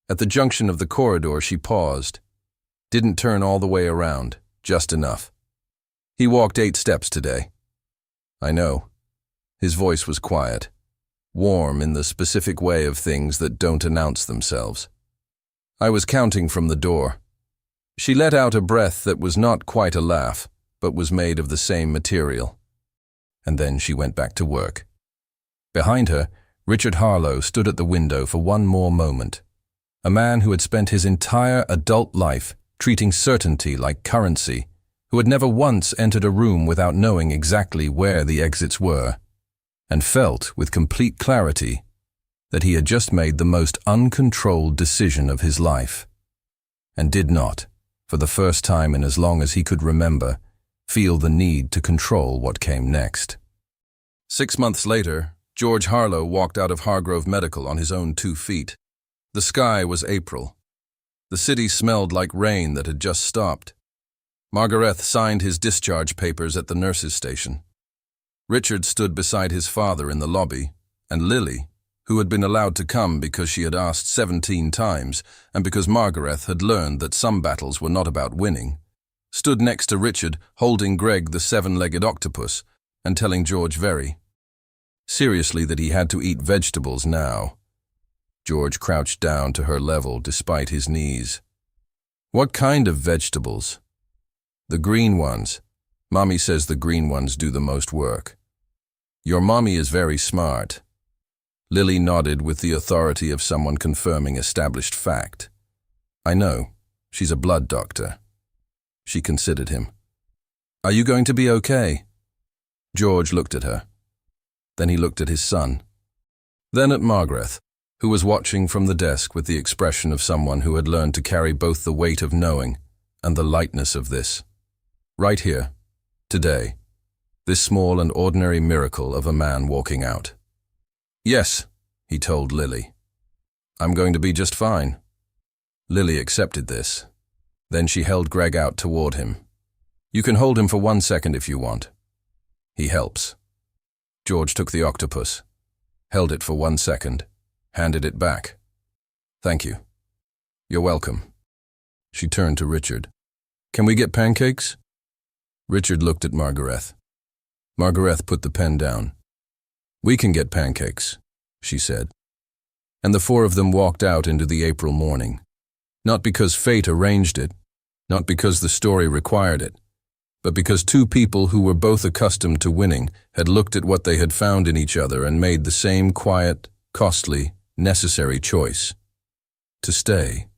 At the junction of the corridor, she paused. Didn't turn all the way around, just enough. "He walked 8 steps today." "I know." His voice was quiet, warm in the specific way of things that don't announce themselves. "I was counting from the door." She let out a breath that was not quite a laugh, but was made of the same material. And then she went back to work. Behind her, Richard Harlow stood at the window for one more moment. A man who had spent his entire adult life treating certainty like currency, who had never once entered a room without knowing exactly where the exits were, and felt with complete clarity that he had just made the most uncontrolled decision of his life, and did not, for the first time in as long as he could remember, feel the need to control what came next. 6 months later, George Harlow walked out of Hargrove Medical on his own 2 feet. The sky was April. The city smelled like rain that had just stopped. Margaret signed his discharge papers at the nurse's station. Richard stood beside his father in the lobby, and Lily, who had been allowed to come because she had asked 17 times and because Margaret had learned that some battles were not about winning, stood next to Richard holding Greg the 7-legged octopus and telling George very seriously that he had to eat vegetables now. George crouched down to her level despite his knees. "What kind of vegetables?" "The green ones. Mommy says the green ones do the most work." "Your mommy is very smart." Lily nodded with the authority of someone confirming established fact. "I know. She's a blood doctor." She considered him. "Are you going to be okay?" George looked at her. Then he looked at his son. Then at Margaret, who was watching from the desk with the expression of someone who had learned to carry both the weight of knowing and the lightness of this. Right here, today, this small and ordinary miracle of a man walking out. "Yes," he told Lily. "I'm going to be just fine." Lily accepted this. Then she held Greg out toward him. "You can hold him for 1 second if you want." "He helps." George took the octopus, held it for 1 second, handed it back. Thank you. You're welcome. She turned to Richard. Can we get pancakes? Richard looked at Margaret. Margaret put the pen down. We can get pancakes, she said. And the four of them walked out into the April morning. Not because fate arranged it, not because the story required it, but because two people who were both accustomed to winning had looked at what they had found in each other and made the same quiet, costly, necessary choice: to stay.